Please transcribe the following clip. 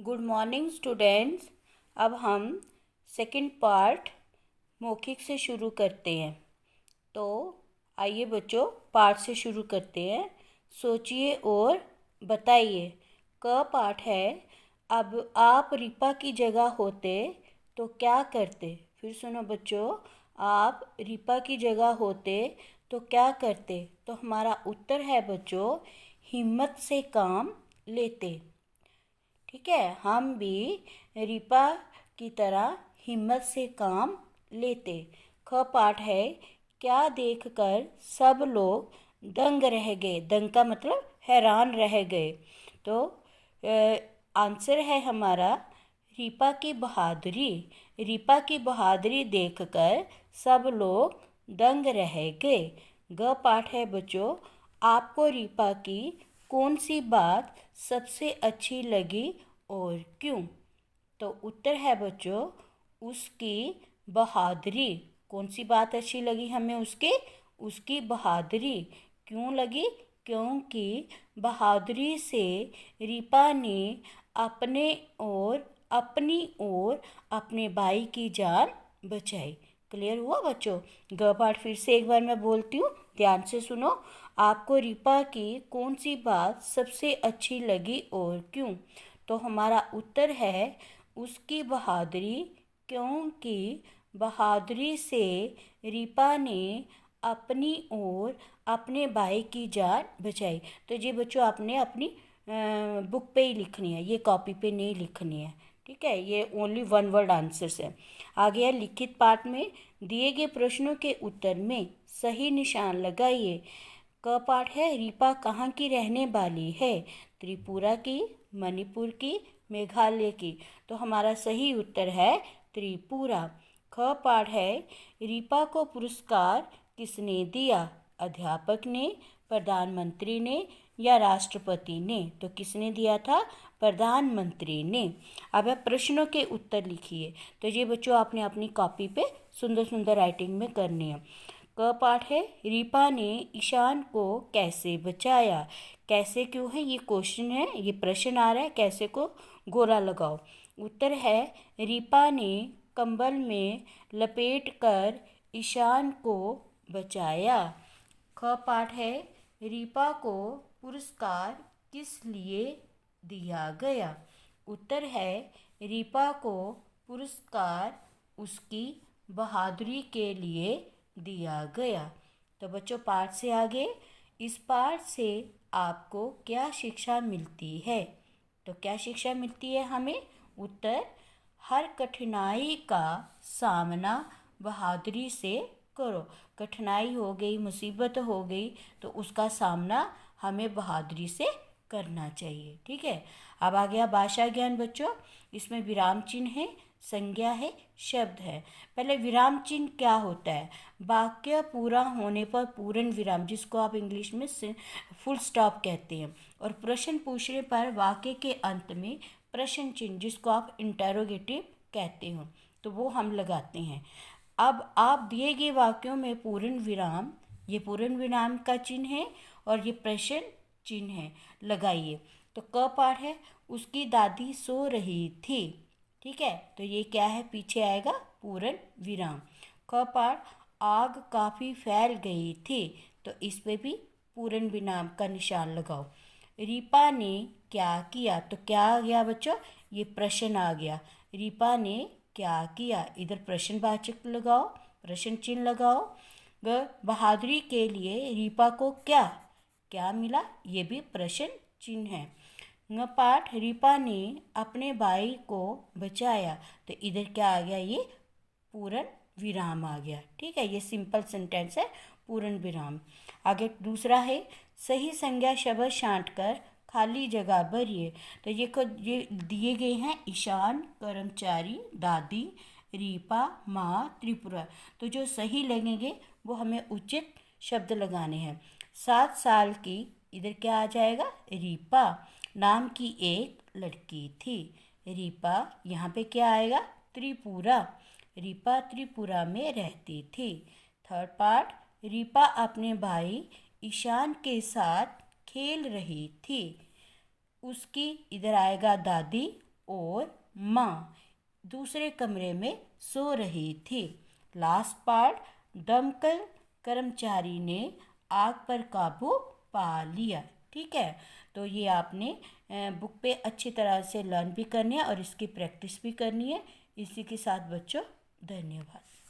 Good morning students. अब हम second part मौखिक से शुरू करते हैं। तो आइए बच्चों, पाठ से शुरू करते हैं। सोचिए और बताइए। क पाठ है, अब आप रिपा की जगह होते तो क्या करते। फिर सुनो बच्चों, आप रिपा की जगह होते तो क्या करते। तो हमारा उत्तर है बच्चों, हिम्मत से काम लेते। ठीक है, हम भी रिपा की तरह हिम्मत से काम लेते। ख पाठ है, क्या देखकर सब लोग दंग रह गए। दंग का मतलब हैरान रह गए। तो आंसर है हमारा रिपा की बहादुरी। रिपा की बहादुरी देखकर सब लोग दंग रह गए। ग पाठ है बच्चों, आपको रिपा की कौन सी बात सबसे अच्छी लगी और क्यों। तो उत्तर है बच्चों, उसकी बहादुरी। कौन सी बात अच्छी लगी हमें उसकी बहादुरी। क्यों लगी? क्योंकि बहादुरी से रिपा ने अपनी और अपने भाई की जान बचाई। क्लियर हुआ बच्चों? ग पाठ फिर से एक बार मैं बोलती हूँ, ध्यान से सुनो। आपको रिपा की कौन सी बात सबसे अच्छी लगी और क्यों। तो हमारा उत्तर है उसकी बहादुरी, क्योंकि बहादुरी से रिपा ने अपनी और अपने भाई की जान बचाई। तो ये बच्चों आपने अपनी बुक पे ही लिखनी है, ये कॉपी पे नहीं लिखनी है। ठीक है, ये ओनली वन वर्ड आंसर्स है। आगे है लिखित पाठ में दिए गए प्रश्नों के उत्तर में सही निशान लगाइए। क पाठ है, रिपा कहाँ की रहने वाली है। त्रिपुरा की, मणिपुर की, मेघालय की। तो हमारा सही उत्तर है त्रिपुरा। ख पाठ है, रिपा को पुरस्कार किसने दिया। अध्यापक ने, प्रधानमंत्री ने या राष्ट्रपति ने। तो किसने दिया था? प्रधानमंत्री ने। अब आप प्रश्नों के उत्तर लिखिए। तो ये बच्चों आपने अपनी कॉपी पे सुंदर सुंदर राइटिंग में करनी है। क पाठ है, रिपा ने ईशान को कैसे बचाया। कैसे क्यों है, ये क्वेश्चन है, ये प्रश्न आ रहा है। कैसे को गोला लगाओ। उत्तर है, रिपा ने कंबल में लपेट कर ईशान को बचाया। ख पाठ है, रिपा को पुरस्कार किस लिए दिया गया। उत्तर है, रिपा को पुरस्कार उसकी बहादुरी के लिए दिया गया। तो बच्चों पाठ से आगे, इस पाठ से आपको क्या शिक्षा मिलती है। तो क्या शिक्षा मिलती है हमें? उत्तर, हर कठिनाई का सामना बहादुरी से करो। कठिनाई हो गई, मुसीबत हो गई, तो उसका सामना हमें बहादुरी से करना चाहिए। ठीक है, अब आ गया भाषा ज्ञान बच्चों। इसमें विराम चिन्ह है, संज्ञा है, शब्द है। पहले विराम चिन्ह क्या होता है? वाक्य पूरा होने पर पूर्ण विराम, जिसको आप इंग्लिश में फुल स्टॉप कहते हैं, और प्रश्न पूछने पर वाक्य के अंत में प्रश्न चिन्ह, जिसको आप इंटरोगेटिव कहते हो, तो वो हम लगाते हैं। अब आप दिए गए वाक्यों में पूर्ण विराम, ये पूर्ण विराम का चिन्ह है और ये प्रश्न चिन्ह है, लगाइए। तो क पाठ है, उसकी दादी सो रही थी। ठीक है, तो ये क्या है? पीछे आएगा पूर्ण विराम। ख पाठ, आग काफ़ी फैल गई थी। तो इस पे भी पूर्ण विराम का निशान लगाओ। रिपा ने क्या किया। तो क्या आ गया बच्चों? ये प्रश्न आ गया। रिपा ने क्या किया, इधर प्रश्नवाचक लगाओ, प्रश्न चिन्ह लगाओ। बहादुरी के लिए रिपा को क्या क्या मिला, ये भी प्रश्न चिन्ह है। ङ पाठ, रिपा ने अपने भाई को बचाया। तो इधर क्या आ गया? ये पूर्ण विराम आ गया। ठीक है, ये सिंपल सेंटेंस है, पूर्ण विराम। आगे दूसरा है, सही संज्ञा शब्द छांट कर खाली जगह भरिए। तो ये दिए गए हैं ईशान, कर्मचारी, दादी, रीपा, माँ, त्रिपुरा। तो जो सही लगेंगे वो हमें उचित शब्द लगाने हैं। 7 साल की, इधर क्या आ जाएगा? रीपा नाम की एक लड़की थी। रीपा, यहाँ पे क्या आएगा? त्रिपुरा। रीपा त्रिपुरा में रहती थी। थर्ड पार्ट, रीपा अपने भाई ईशान के साथ खेल रही थी। उसकी, इधर आएगा दादी और माँ दूसरे कमरे में सो रही थी। लास्ट पार्ट, दमकल कर्मचारी ने आग पर काबू पा लिया। ठीक है, तो ये आपने बुक पे अच्छी तरह से लर्न भी करनी है और इसकी प्रैक्टिस भी करनी है। इसी के साथ बच्चों, धन्यवाद।